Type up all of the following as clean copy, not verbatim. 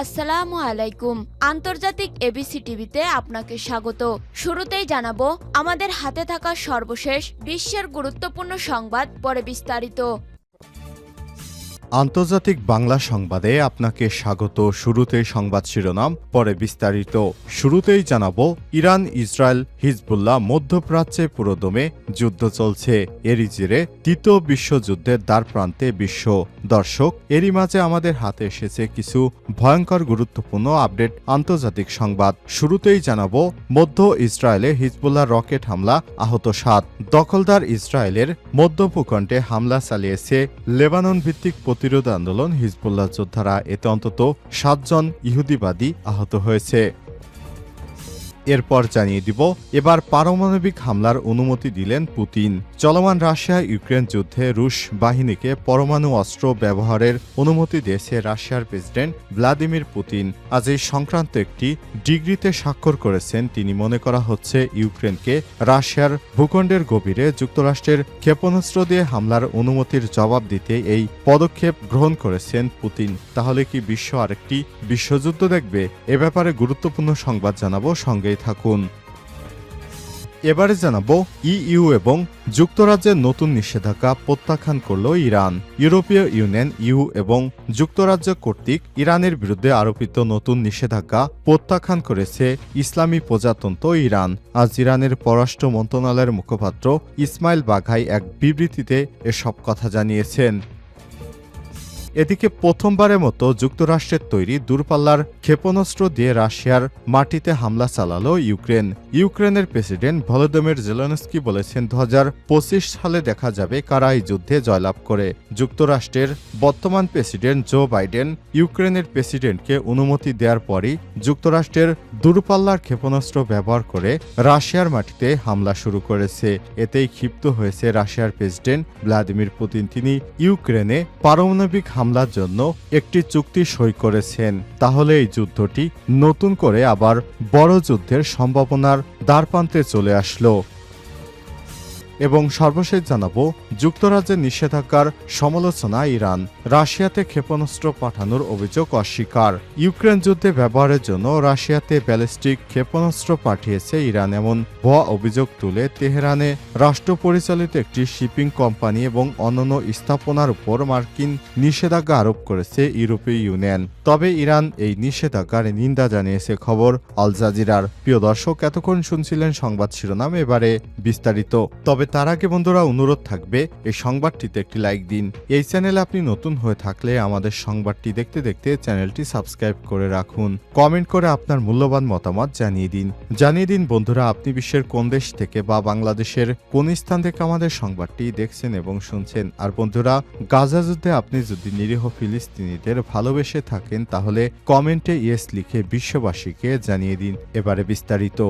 আসসালামু আলাইকুম। আন্তর্জাতিক এবিসি টিভিতে আপনাকে স্বাগত। শুরুতেই জানাবো আমাদের হাতে থাকা সর্বশেষ বিশ্বের গুরুত্বপূর্ণ সংবাদ, পরে বিস্তারিত। আন্তর্জাতিক বাংলা সংবাদে আপনাকে স্বাগত। শুরুতেই সংবাদ শিরোনাম, পরে বিস্তারিত। শুরুতেই জানাবো ইরান, ইসরায়েল, হিজবুল্লাহ মধ্যপ্রাচ্যে পুরোদমে যুদ্ধ চলছে। এরই জেরে তৃতীয় বিশ্বযুদ্ধের দ্বারপ্রান্তে বিশ্ব। দর্শক, এরই মাঝে আমাদের হাতে এসেছে কিছু ভয়ঙ্কর গুরুত্বপূর্ণ আপডেট আন্তর্জাতিক সংবাদ। শুরুতেই জানাবো মধ্য ইসরায়েলে হিজবুল্লাহ রকেট হামলা, আহত 7। দখলদার ইসরায়েলের মধ্য ভূখণ্ডে হামলা চালিয়েছে লেবানন ভিত্তিক প্রতিরোধ আন্দোলন হিজবুল্লাহ যোদ্ধারা। এতে অন্তত 7 জন ইহুদিবাদী আহত হয়েছে। এরপর জানিয়ে দিব এবার পারমাণবিক হামলার অনুমতি দিলেন পুতিন। চলমান রাশিয়া ইউক্রেন যুদ্ধে রুশ বাহিনীকে পরমাণু অস্ত্র ব্যবহারের অনুমতি দিয়েছে রাশিয়ার প্রেসিডেন্ট ভ্লাদিমির পুতিন। আজ এই সংক্রান্ত একটি ডিক্রিতে স্বাক্ষর করেছেন তিনি। মনে করা হচ্ছে ইউক্রেনকে রাশিয়ার ভূখণ্ডের গভীরে যুক্তরাষ্ট্রের ক্ষেপণাস্ত্র দিয়ে হামলার অনুমতির জবাব দিতে এই পদক্ষেপ গ্রহণ করেছেন পুতিন। তাহলে কি বিশ্ব আরেকটি বিশ্বযুদ্ধ দেখবে? এ ব্যাপারে গুরুত্বপূর্ণ সংবাদ জানাবো, সঙ্গেই থাকুন। এবারে জানাবো ইইউ এবং যুক্তরাজ্যের নতুন নিষেধাজ্ঞা প্রত্যাখ্যান করল ইরান। ইউরোপীয় ইউনিয়ন এবং যুক্তরাজ্য কর্তৃক ইরানের বিরুদ্ধে আরোপিত নতুন নিষেধাজ্ঞা প্রত্যাখ্যান করেছে ইসলামী প্রজাতন্ত্র ইরান। আজ ইরানের পররাষ্ট্র মন্ত্রণালয়ের মুখপাত্র ইসমাইল বাঘাই এক বিবৃতিতে এসব কথা জানিয়েছেন। এদিকে প্রথমবারের মতো যুক্তরাষ্ট্রের তৈরি দূরপাল্লার ক্ষেপণাস্ত্র দিয়ে রাশিয়ার মাটিতে হামলা চালালো ইউক্রেন। ইউক্রেনের প্রেসিডেন্ট ভলোদিমির জেলেনস্কি বলেছেন 2025 সালে দেখা যাবে কারা এই যুদ্ধে জয়লাভ করে। যুক্তরাষ্ট্রের বর্তমান প্রেসিডেন্ট জো বাইডেন ইউক্রেনের প্রেসিডেন্টকে অনুমতি দেওয়ার পরই যুক্তরাষ্ট্রের দূরপাল্লার ক্ষেপণাস্ত্র ব্যবহার করে রাশিয়ার মাটিতে হামলা শুরু করেছে। এতেই ক্ষিপ্ত হয়েছে রাশিয়ার প্রেসিডেন্ট ভ্লাদিমির পুতিন। তিনি ইউক্রেনে পারমাণবিক হামলার জন্য একটি চুক্তি সই করেছেন। তাহলে এই যুদ্ধটি নতুন করে আবার বড় যুদ্ধের সম্ভাবনার দ্বারপ্রান্তে চলে আসলো। এবং সর্বশেষ জানাবো যুক্তরাজ্যের নিষেধাজ্ঞার সমালোচনা ইরান। রাশিয়াতে ক্ষেপণাস্ত্র পাঠানোর অভিযোগ অস্বীকার। ইউক্রেন যুদ্ধে ব্যবহারের জন্য রাশিয়াতে ব্যালিস্টিক ক্ষেপণাস্ত্র পাঠিয়েছে ইরান, এমন ভুয়া অভিযোগ তুলে তেহরানে রাষ্ট্র পরিচালিত একটি শিপিং কোম্পানি এবং অন্যান্য স্থাপনার উপর মার্কিন নিষেধাজ্ঞা আরোপ করেছে ইউরোপীয় ইউনিয়ন। তবে ইরান এই নিষেধাজ্ঞার নিন্দা জানিয়েছে। খবর আল জাজিরার। প্রিয় দর্শক, এতক্ষণ শুনছিলেন সংবাদ শিরোনাম, এবারে বিস্তারিত। তবে তার আগে বন্ধুরা অনুরোধ থাকবে এই সংবাদটিতে একটি লাইক দিন। এই চ্যানেলে আপনি নতুন হয়ে থাকলে আমাদের সংবাদটি দেখতে দেখতে চ্যানেলটি সাবস্ক্রাইব করে রাখুন। কমেন্ট করে আপনার মূল্যবান মতামত জানিয়ে দিন বন্ধুরা, আপনি বিশ্বের কোন দেশ থেকে বা বাংলাদেশের কোন স্থান থেকে আমাদের সংবাদটি দেখছেন এবং শুনছেন। আর বন্ধুরা, গাজা যুদ্ধে আপনি যদি নিরীহ ফিলিস্তিনিদের ভালোবেসে থাকেন তাহলে কমেন্টে ইয়েস লিখে বিশ্ববাসীকে জানিয়ে দিন। এবারে বিস্তারিত।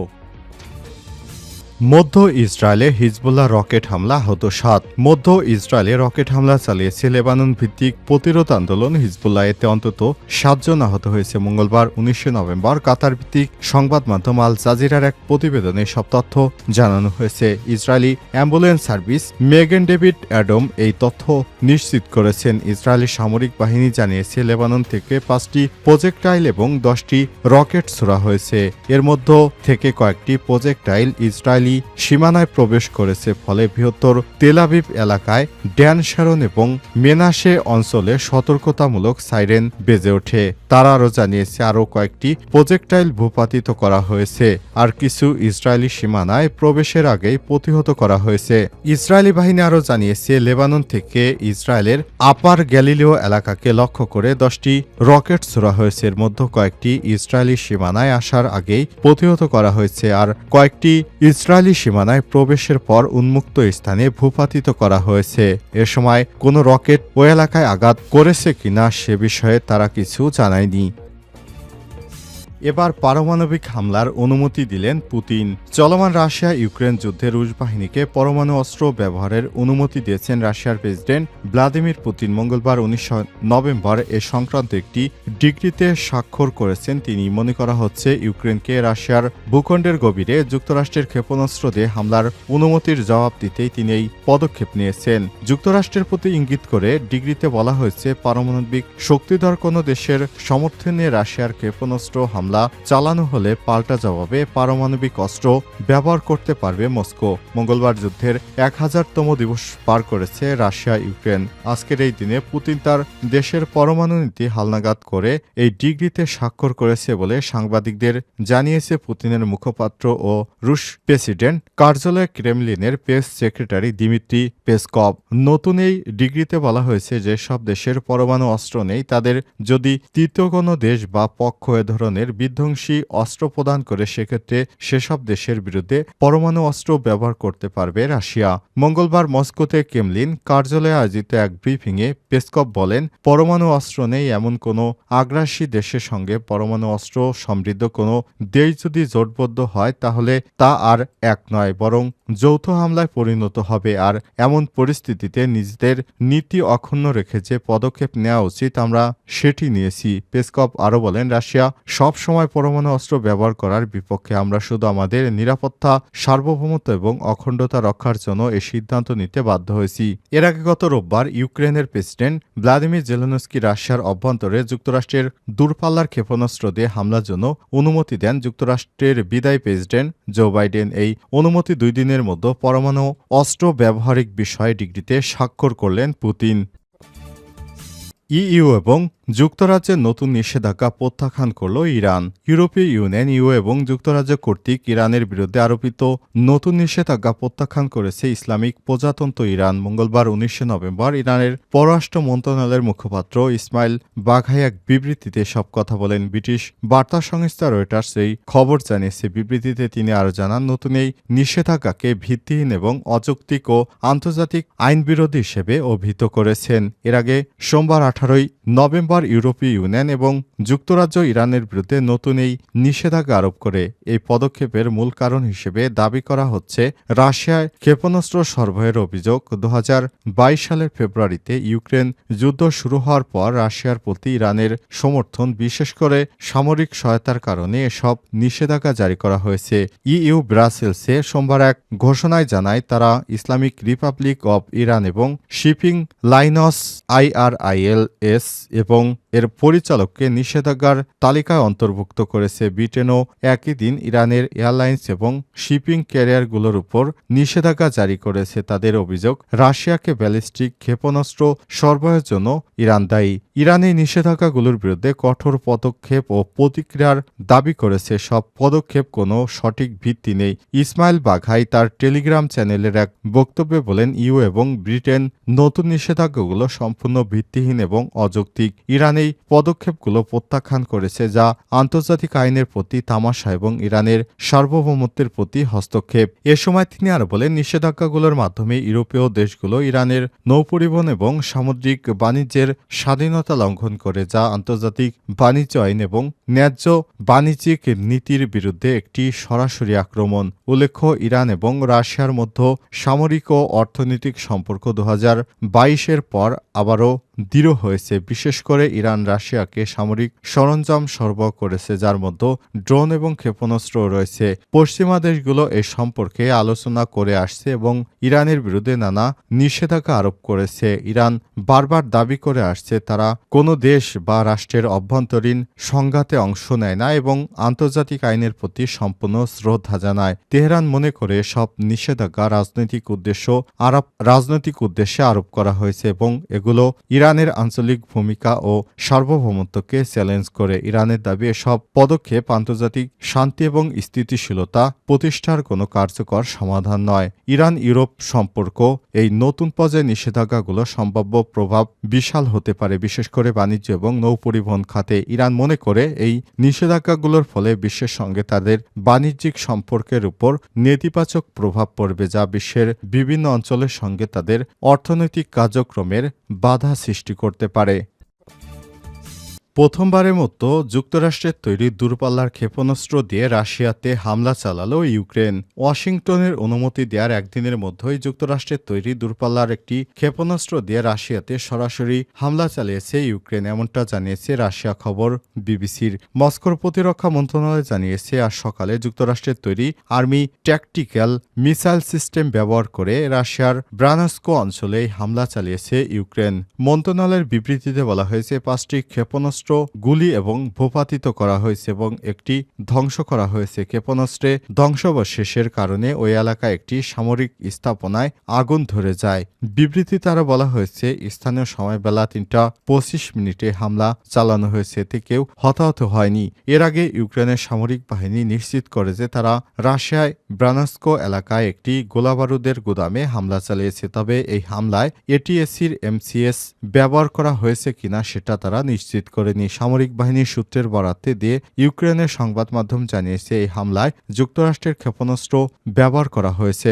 মধ্য ইসরায়েলে হিজবুল্লাহ রকেট হামলা, আহত 7। মধ্য ইসরায়েলে রকেট হামলা চালিয়েছে লেবানন ভিত্তিক প্রতিরোধ আন্দোলন হিজবুল্লাহ। এতে অন্তত 7 জন আহত হয়েছে। মঙ্গলবার 19 নভেম্বর কাতার ভিত্তিক সংবাদ মাধ্যম আল জাজিরার এক প্রতিবেদনে সব তথ্য জানানো হয়েছে। ইসরায়েলি অ্যাম্বুলেন্স সার্ভিস মেগান ডেভিড অ্যাডম এই তথ্য নিশ্চিত করেছেন। ইসরায়েলি সামরিক বাহিনী জানিয়েছে লেবানন থেকে 5টি প্রজেক্টাইল এবং 10টি রকেট ছোড়া হয়েছে। এর মধ্য থেকে কয়েকটি প্রজেক্টাইল ইসরায়েলি সীমানায় প্রবেশ করেছে। ফলে বৃহত্তর তেল আবিব এলাকায় ড্যান শারন এবং মেনাসে অঞ্চলে সতর্কতামূলক সাইরেন বেজে ওঠে। তারা আরও জানিয়েছে আরও কয়েকটি প্রজেক্টাইল ভূপাতিত করা হয়েছে, আর কিছু ইসরায়েলি সীমানায় প্রবেশের আগেই প্রতিহত করা হয়েছে। ইসরায়েলি বাহিনী আরও জানিয়েছে লেবানন থেকে ইসরায়েলের আপার গ্যালিলিও এলাকাকে লক্ষ্য করে 10টি রকেট ছোড়া হয়েছে। এর মধ্যে কয়েকটি ইসরায়েলি সীমানায় আসার আগেই প্রতিহত করা হয়েছে, আর কয়েকটি ইসরায়েলি সীমানায় প্রবেশের পর উন্মুক্ত স্থানে ভূপাতিত করা হয়েছে। এ সময় কোনো রকেট ওই এলাকায় আঘাত করেছে কিনা সে বিষয়ে তারা কিছু জানায়নি। এবার পারমাণবিক হামলার অনুমতি দিলেন পুতিন। চলমান রাশিয়া ইউক্রেন যুদ্ধে রুশ বাহিনীকে পরমাণু অস্ত্র ব্যবহারের অনুমতি দিয়েছেন রাশিয়ার প্রেসিডেন্ট ভ্লাদিমির পুতিন। মঙ্গলবার 19 নভেম্বর এ সংক্রান্ত একটি ডিক্রিতে স্বাক্ষর করেছেন তিনি। মনে করা হচ্ছে ইউক্রেনকে রাশিয়ার ভূখণ্ডের গভীরে যুক্তরাষ্ট্রের ক্ষেপণাস্ত্র দিয়ে হামলার অনুমতির জবাব দিতেই তিনি এই পদক্ষেপ নিয়েছেন। যুক্তরাষ্ট্রের প্রতি ইঙ্গিত করে ডিক্রিতে বলা হয়েছে, পারমাণবিক শক্তিধর কোনো দেশের সমর্থনে রাশিয়ার ক্ষেপণাস্ত্র হামলা চালানো হলে পাল্টা জবাবে পারমাণবিক অস্ত্র ব্যবহার করতে পারবে মস্কো। মঙ্গলবার যুদ্ধের 1000তম দিবস পার করেছে রাশিয়া ইউক্রেন। আজকের এই দিনে পুতিন তার দেশের পরমাণু নীতি হালনাগাদ করে এই ডিক্রিতে স্বাক্ষর করেছে বলে সাংবাদিকদের জানিয়েছে পুতিনের মুখপাত্র ও রুশ প্রেসিডেন্ট কার্যালয় ক্রেমলিনের প্রেস সেক্রেটারি দিমিত্রি পেসকভ। নতুন এই ডিক্রিতে বলা হয়েছে, যে সব দেশের পরমাণু অস্ত্র নেই তাদের যদি তৃতীয় কোনো দেশ বা পক্ষ এ ধরনের বিধ্বংসী অস্ত্র প্রদান করে, সেক্ষেত্রে সেসব দেশের বিরুদ্ধে পরমাণু অস্ত্র ব্যবহার করতে পারবে রাশিয়া। মঙ্গলবার মস্কোতে ক্রেমলিন কার্যালয়ে আয়োজিত এক ব্রিফিংয়ে পেসকভ বলেন, পরমাণু অস্ত্র নেই এমন কোনো আগ্রাসী দেশের সঙ্গে পরমাণু অস্ত্র সমৃদ্ধ কোনো দেশ যদি জোটবদ্ধ হয়, তাহলে তা আর এক নয়, বরং যৌথ হামলায় পরিণত হবে। আর এমন পরিস্থিতিতে নিজেদের নীতি অক্ষুণ্ণ রেখে যে পদক্ষেপ নেওয়া উচিত আমরা সেটি নিয়েছি। পেসকভ আরও বলেন, রাশিয়া সব সময় পরমাণু অস্ত্র ব্যবহার করার বিপক্ষে। আমরা শুধু আমাদের নিরাপত্তা, সার্বভৌমত্ব এবং অখণ্ডতা রক্ষার জন্য এই সিদ্ধান্ত নিতে বাধ্য হয়েছি। এর আগে গত রোববার ইউক্রেনের প্রেসিডেন্ট ভ্লাদিমির জেলেনস্কি রাশিয়ার অভ্যন্তরে যুক্তরাষ্ট্রের দূরপাল্লার ক্ষেপণাস্ত্র দিয়ে হামলার জন্য অনুমতি দেন। যুক্তরাষ্ট্রের বিদায়ী প্রেসিডেন্ট জো বাইডেন এই অনুমতি 2 দিনের মধ্যে পরমাণু অস্ত্র ব্যবহারিক বিষয়ে ডিক্রিতে স্বাক্ষর করলেন পুতিন। ইইউ এবং যুক্তরাজ্যের নতুন নিষেধাজ্ঞা প্রত্যাখ্যান করল ইরান। ইউরোপীয় ইউনিয়ন ইউ এবং যুক্তরাজ্য কর্তৃক ইরানের বিরুদ্ধে আরোপিত নতুন নিষেধাজ্ঞা প্রত্যাখ্যান করেছে ইসলামিক প্রজাতন্ত্র ইরান। মঙ্গলবার 19 নভেম্বর ইরানের পররাষ্ট্র মন্ত্রণালয়ের মুখপাত্র ইসমাইল বাঘাই এক বিবৃতিতে সব কথা বলেন। ব্রিটিশ বার্তা সংস্থা রয়টার্স এই খবর জানিয়েছে। বিবৃতিতে তিনি আরও জানান, নতুন এই নিষেধাজ্ঞাকে ভিত্তিহীন এবং অযৌক্তিক ও আন্তর্জাতিক আইনবিরোধী হিসেবে অভিহিত করেছেন। এর আগে সোমবার 18 নভেম্বর ইউরোপীয় ইউনিয়ন এবং যুক্তরাজ্য ইরানের বিরুদ্ধে নতুন এই নিষেধাজ্ঞা আরোপ করে। এই পদক্ষেপের মূল কারণ হিসেবে দাবি করা হচ্ছে, রাশিয়ায় ক্ষেপণাস্ত্র সরবরাহের অভিযোগ। 2022 সালের ফেব্রুয়ারিতে ইউক্রেন যুদ্ধ শুরু হওয়ার পর রাশিয়ার প্রতি ইরানের সমর্থন, বিশেষ করে সামরিক সহায়তার কারণে এসব নিষেধাজ্ঞা জারি করা হয়েছে। ইইউ ব্রাসেলসে সোমবার এক ঘোষণায় জানায়, তারা ইসলামিক রিপাবলিক অব ইরান এবং শিপিং লাইনস IRILS এবং এর পরিচালককে নিষেধাজ্ঞার তালিকায় অন্তর্ভুক্ত করেছে। ব্রিটেনও একই দিন ইরানের এয়ারলাইন্স এবং শিপিং ক্যারিয়ারগুলোর উপর নিষেধাজ্ঞা জারি করেছে। তাদের অভিযোগ, রাশিয়াকে ব্যালিস্টিক ক্ষেপণাস্ত্র সরবরাহের জন্য ইরান দায়ী। ইরান এই নিষেধাজ্ঞাগুলোর বিরুদ্ধে কঠোর পদক্ষেপ ও প্রতিক্রিয়ার দাবি করেছে। সব পদক্ষেপ কোনো সঠিক ভিত্তি নেই। ইসমাইল বাঘাই তার টেলিগ্রাম চ্যানেলের এক বক্তব্যে বলেন, ইউ এবং ব্রিটেন নতুন নিষেধাজ্ঞাগুলো সম্পূর্ণ ভিত্তিহীন এবং অযৌক্তিক। ইরান এই পদক্ষেপগুলো প্রত্যাখ্যান করেছে, যা আন্তর্জাতিক আইনের প্রতি তামাশা এবং ইরানের সার্বভৌমত্বের প্রতি হস্তক্ষেপ। এ সময় তিনি আরও বলেন, নিষেধাজ্ঞাগুলোর মাধ্যমে ইউরোপীয় দেশগুলো ইরানের নৌপরিবহন এবং সামুদ্রিক বাণিজ্যের স্বাধীনতা লঙ্ঘন করে, যা আন্তর্জাতিক বাণিজ্য আইন এবং ন্যায্য বাণিজ্যিক নীতির বিরুদ্ধে একটি সরাসরি আক্রমণ। উল্লেখ্য, ইরান এবং রাশিয়ার মধ্যে সামরিক ও অর্থনৈতিক সম্পর্ক 2022-এর পর আবারও দৃঢ় হয়েছে। বিশেষ করে ইরান রাশিয়াকে সামরিক সরঞ্জাম সরবরাহ করেছে, যার মধ্যে ড্রোন এবং ক্ষেপণাস্ত্র রয়েছে। পশ্চিমা দেশগুলো এ সম্পর্কে আলোচনা করে আসছে এবং ইরানের বিরুদ্ধে নানা নিষেধাজ্ঞা আরোপ করেছে। ইরান বারবার দাবি করে আসছে, তারা কোনো দেশ বা রাষ্ট্রের অভ্যন্তরীণ সংঘাতে অংশ নেয় না এবং আন্তর্জাতিক আইনের প্রতি সম্পূর্ণ শ্রদ্ধা জানায়। তেহরান মনে করে সব নিষেধাজ্ঞা রাজনৈতিক উদ্দেশ্যে আরোপ করা হয়েছে এবং এগুলো ইরানের আঞ্চলিক ভূমিকা ও সার্বভৌমত্বকে চ্যালেঞ্জ করে। ইরানের দাবি, এসব পদক্ষেপ আন্তর্জাতিক শান্তি এবং স্থিতিশীলতা প্রতিষ্ঠার কোনো কার্যকর সমাধান নয়। ইরান ইউরোপ সম্পর্ক এই নতুন পর্যায়ে নিষেধাজ্ঞাগুলো সম্ভাব্য প্রভাব বিশাল হতে পারে, বিশেষ করে বাণিজ্য এবং নৌপরিবহন খাতে। ইরান মনে করে এই নিষেধাজ্ঞাগুলোর ফলে বিশ্বের সঙ্গে তাদের বাণিজ্যিক সম্পর্কের উপর নেতিবাচক প্রভাব পড়বে, যা বিশ্বের বিভিন্ন অঞ্চলের সঙ্গে তাদের অর্থনৈতিক কার্যক্রমের বাধা সৃষ্টি করতে পারে। প্রথমবারের মতো যুক্তরাষ্ট্রের তৈরি দূরপাল্লার ক্ষেপণাস্ত্র দিয়ে রাশিয়াতে হামলা চালালো ইউক্রেন। ওয়াশিংটনের অনুমতি দেওয়ার একদিনের মধ্যেই যুক্তরাষ্ট্রের তৈরি দূরপাল্লার একটি ক্ষেপণাস্ত্র দিয়ে রাশিয়াতে সরাসরি হামলা চালিয়েছে ইউক্রেন, এমনটা জানিয়েছে রাশিয়া খবর বিবিসির। মস্কোর প্রতিরক্ষা মন্ত্রণালয় জানিয়েছে আজ সকালে যুক্তরাষ্ট্রের তৈরি আর্মি ট্যাকটিক্যাল মিসাইল সিস্টেম ব্যবহার করে রাশিয়ার ব্রানস্কো অঞ্চলে হামলা চালিয়েছে ইউক্রেন। মন্ত্রণালয়ের বিবৃতিতে বলা হয়েছে 5টি ক্ষেপণাস্ত্র গুলি এবং ভূপাতিত করা হয়েছে এবং একটি ধ্বংস করা হয়েছে। ক্ষেপণাস্ত্রে ধ্বংসাবশেষের কারণে ওই এলাকায় একটি সামরিক স্থাপনায় আগুন ধরে যায়। বিবৃতিতে আরও বলা হয়েছে স্থানীয় সময় বেলা 3:25 হামলা চালানো হয়েছে, এতে কেউ হতাহত হয়নি। এর আগে ইউক্রেনের সামরিক বাহিনী নিশ্চিত করে যে তারা রাশিয়ায় ব্রানস্কো এলাকায় একটি গোলাবারুদের গুদামে হামলা চালিয়েছে। তবে এই হামলায় এটিএসির MCS ব্যবহার করা হয়েছে কিনা সেটা তারা নিশ্চিত করেনি। সামরিক বাহিনীর সূত্রের বরাতে দিয়ে ইউক্রেনের সংবাদ মাধ্যম জানিয়েছে এই হামলায় যুক্তরাষ্ট্রের ক্ষেপণাস্ত্র ব্যবহার করা হয়েছে।